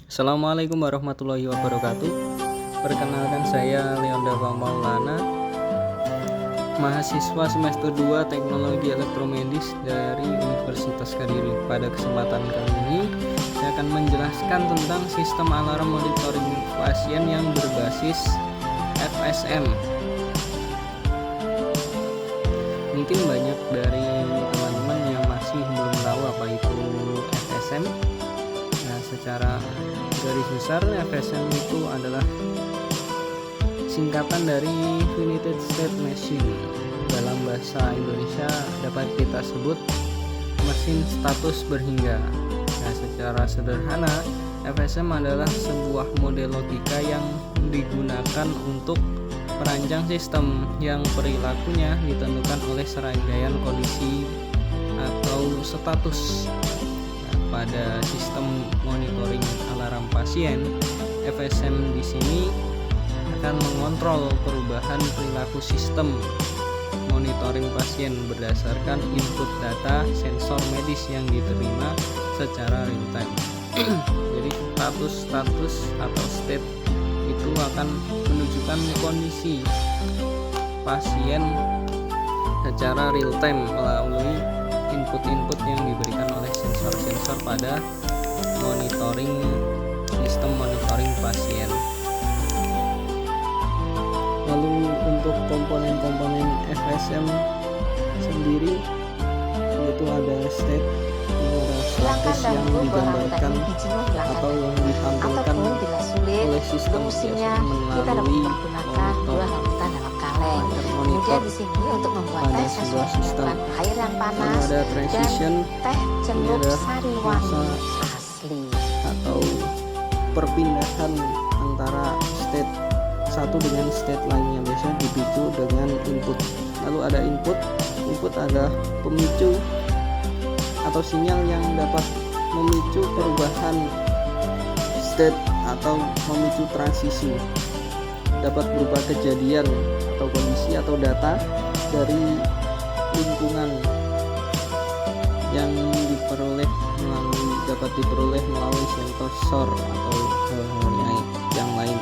Assalamualaikum warahmatullahi wabarakatuh. Perkenalkan, saya Leonda Maulana, mahasiswa semester 2 Teknologi Elektromedis dari Universitas Kediri. Pada kesempatan kali ini saya akan menjelaskan tentang sistem alarm monitoring pasien yang berbasis FSM. Mungkin banyak dari teman-teman yang masih belum tahu apa itu FSM. Secara garis besar, FSM itu adalah singkatan dari Finite State Machine. Dalam bahasa Indonesia dapat kita sebut mesin status berhingga. Secara sederhana, FSM adalah sebuah model logika yang digunakan untuk merancang sistem yang perilakunya ditentukan oleh serangkaian kondisi atau status. Pada sistem monitoring alarm pasien, FSM di sini akan mengontrol perubahan perilaku sistem monitoring pasien berdasarkan input data sensor medis yang diterima secara real time. Jadi status atau state itu akan menunjukkan kondisi pasien secara real time melalui input-input yang diberikan oleh sensor-sensor pada sistem monitoring pasien. Lalu untuk komponen-komponen FSM sendiri, yaitu ada state, status yang digambarkan atau yang ditampilkan oleh sistem melalui kemudian di sini untuk membuat teh sesuai kebutuhan air yang panas ada transition, dan teh jeruk sari wangi asli atau perpindahan antara state satu dengan state lainnya, biasanya dipicu dengan input. Lalu ada input adalah pemicu atau sinyal yang dapat memicu perubahan state atau memicu transisi, dapat berupa kejadian atau kondisi atau data dari lingkungan yang dapat diperoleh melalui sensor atau hal-hal yang lain.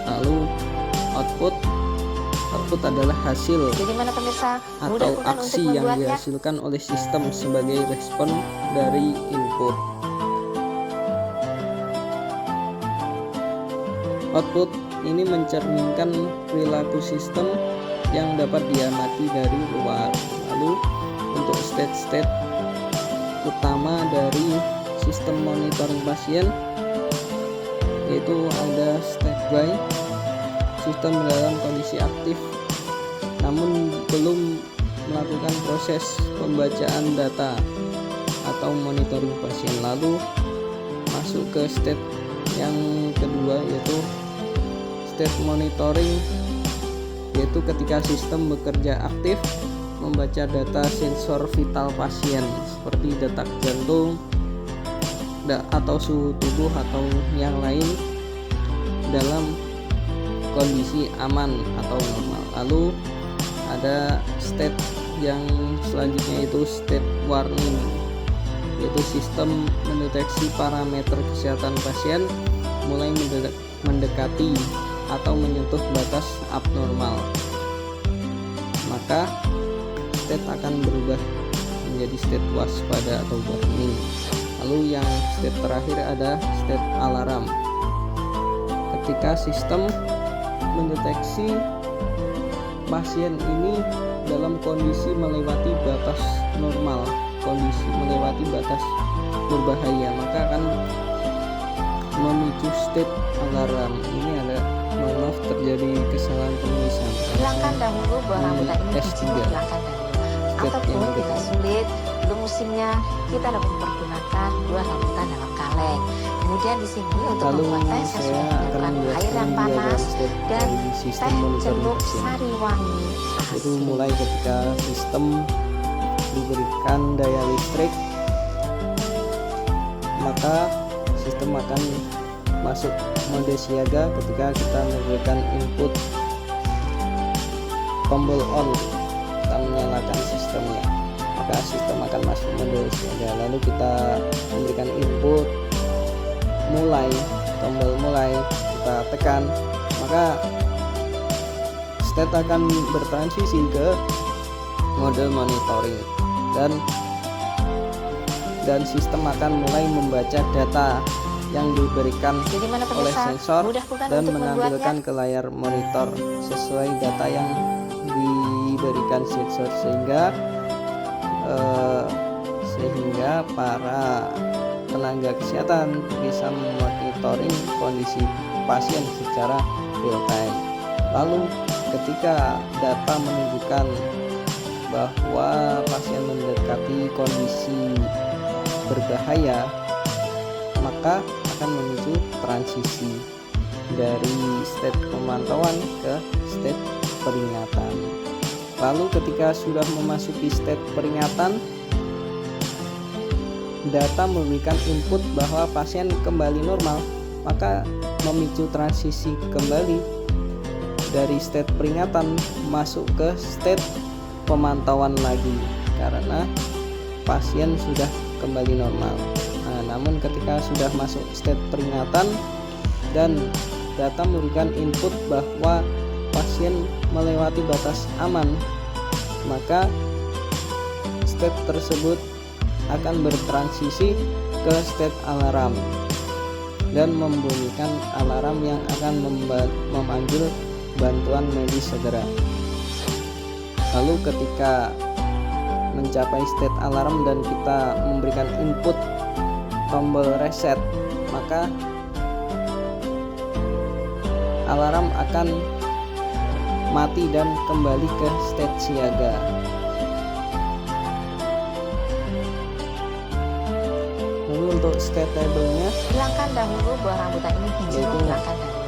Lalu output adalah hasil atau aksi yang dihasilkan oleh sistem sebagai respon dari input. Output ini mencerminkan perilaku sistem yang dapat diamati dari luar. Lalu untuk state utama dari sistem monitoring pasien, yaitu ada standby, sistem dalam kondisi aktif namun belum melakukan proses pembacaan data atau monitoring pasien. Lalu masuk ke state yang kedua, yaitu state monitoring, yaitu ketika sistem bekerja aktif membaca data sensor vital pasien seperti detak jantung atau suhu tubuh atau yang lain dalam kondisi aman atau normal. Lalu ada state yang selanjutnya, yaitu state warning, yaitu sistem mendeteksi parameter kesehatan pasien mulai mendekati atau menyentuh batas abnormal, maka state akan berubah menjadi state waspada atau warning. Lalu yang state terakhir ada state alarm, ketika sistem mendeteksi pasien ini dalam kondisi melewati batas normal, kondisi melewati batas berbahaya, maka akan memicu state alarm. Ini ada, maaf terjadi kesalahan penulisan. Hilangkan dahulu buah rambutan ini hilangkan dahulu. Ataupun tidak sulit, belum musimnya, kita dapat mempergunakan buah rambutan dalam kaleng. Kemudian di sini untuk membuat teh sesuai kebutuhan air yang panas dan teh jeruk sari wangi asli. Itu mulai ketika sistem diberikan daya listrik, maka sistem akan masuk mode siaga ketika kita memberikan input tombol on, kita menyalakan sistemnya, maka sistem akan masuk mode siaga. Lalu kita memberikan input tombol mulai kita tekan, maka state akan bertransisi ke mode monitoring dan sistem akan mulai membaca data yang diberikan oleh sensor dan menampilkan ke layar monitor sesuai data yang diberikan sensor, sehingga para tenaga kesehatan bisa memonitoring kondisi pasien secara real time. Lalu ketika data menunjukkan bahwa pasien mendekati kondisi berbahaya, maka akan menuju transisi dari state pemantauan ke state peringatan. Lalu ketika sudah memasuki state peringatan, data memberikan input bahwa pasien kembali normal, maka memicu transisi kembali dari state peringatan masuk ke state pemantauan lagi karena pasien sudah kembali normal. Namun ketika sudah masuk state peringatan dan data memberikan input bahwa pasien melewati batas aman, maka state tersebut akan bertransisi ke state alarm dan membunyikan alarm yang akan memanggil bantuan medis segera. Lalu ketika mencapai state alarm dan kita memberikan input tombol reset, maka alarm akan mati dan kembali ke state siaga. Lalu untuk state table-nya, hilangkan dahulu buah rambutan ini hijau, hilangkan dahulu.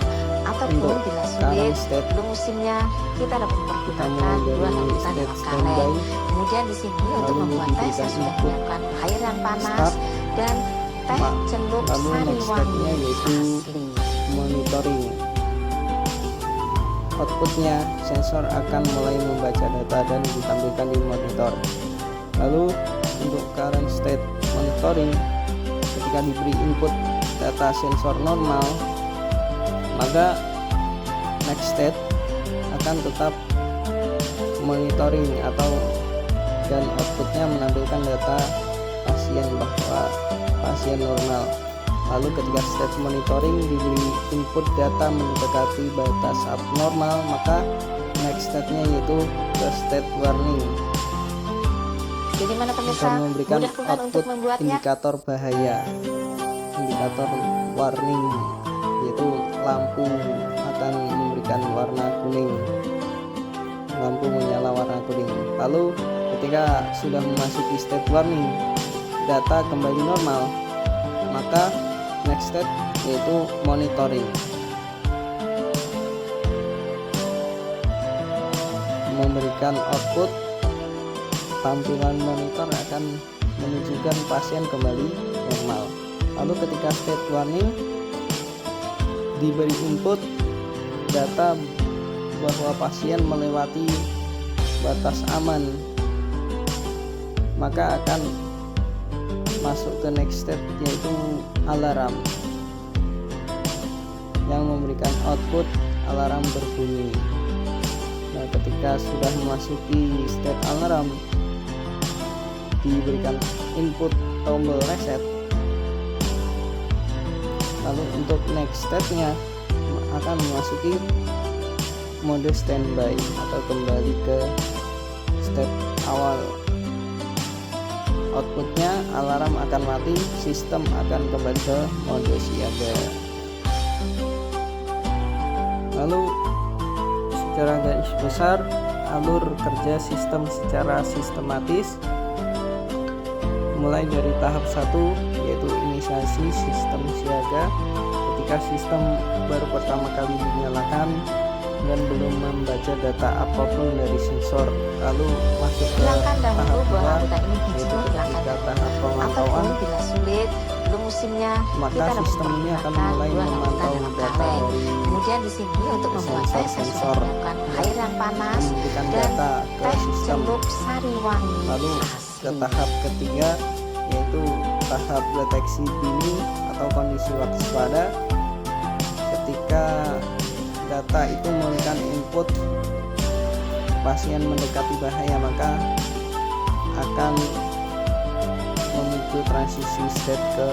Ataupun bila sulit, belum musimnya, kita dapat mempergunakan buah rambutan dalam kaleng. Kemudian di sini untuk membuat teh saya sudah menyiapkan air yang panas dan teh celup sari wangi asli. Monitoring. Outputnya, sensor akan mulai membaca data dan ditampilkan di monitor. Lalu untuk current state monitoring, ketika diberi input data sensor normal, maka next state akan tetap monitoring dan outputnya menampilkan data pasien bahwa pasien normal. Lalu ketika state monitoring diberi input data mendekati batas abnormal, maka next state-nya yaitu ke state warning. Jadi mana pemirsa, memberikan mudah untuk membuatnya. Indikator bahaya, indikator warning, yaitu lampu akan memberikan warna kuning, lampu menyala warna kuning. Lalu ketika sudah memasuki state warning, data kembali normal, maka next step yaitu monitoring, memberikan output. Tampilan monitor akan menunjukkan pasien kembali normal. Lalu ketika state warning diberi input data bahwa pasien melewati batas aman, maka akan masuk ke next step yaitu alarm yang memberikan output alarm berbunyi. Nah, ketika sudah memasuki state alarm diberikan input tombol reset. Lalu untuk next step-nya akan memasuki mode standby atau kembali ke step awal. Outputnya alarm akan mati, sistem akan kembali ke mode siaga. Lalu secara garis besar alur kerja sistem secara sistematis mulai dari tahap 1 yaitu inisiasi sistem siaga, ketika sistem baru pertama kali dinyalakan dan belum membaca data apapun dari sensor. Lalu masuk ke tahap 2 yaitu ketika tahap pemantauan, bila sulit, belum musimnya, maka sistem ini akan mulai memantau data dari kemudian di sini untuk membuat teh sensor air yang panas memberikan dan data ke teh sistem. celup sari wangi Lalu ke tahap ketiga yaitu tahap deteksi dini atau kondisi waspada ketika data itu memberikan input pasien mendekati bahaya, maka akan memicu transisi state ke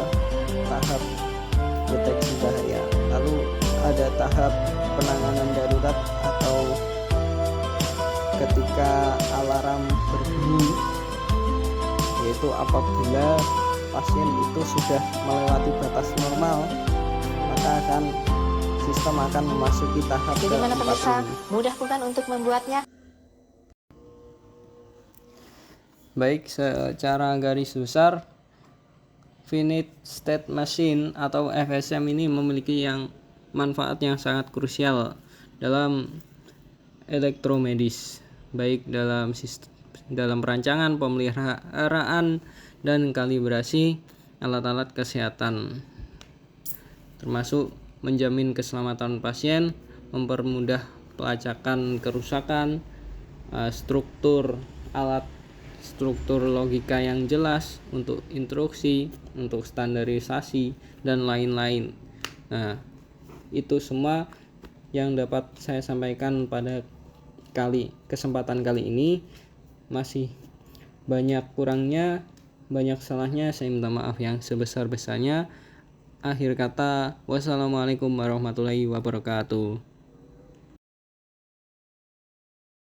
tahap deteksi bahaya. Lalu ada tahap penanganan darurat atau ketika alarm berbunyi, yaitu apabila pasien itu sudah melewati batas normal, maka sistem akan memasuki tahap Jadi mana keempat pemirsa, ini. mudah bukan untuk membuatnya? Baik, secara garis besar finite state machine atau FSM ini memiliki manfaat yang sangat krusial dalam elektromedis, baik dalam perancangan, pemeliharaan, dan kalibrasi alat-alat kesehatan, termasuk menjamin keselamatan pasien, mempermudah pelacakan kerusakan, struktur logika yang jelas untuk instruksi, untuk standarisasi, dan lain-lain. Nah, itu semua yang dapat saya sampaikan pada kesempatan kali ini. Masih banyak kurangnya, banyak salahnya, saya minta maaf yang sebesar-besarnya. Akhir kata, wassalamualaikum warahmatullahi wabarakatuh.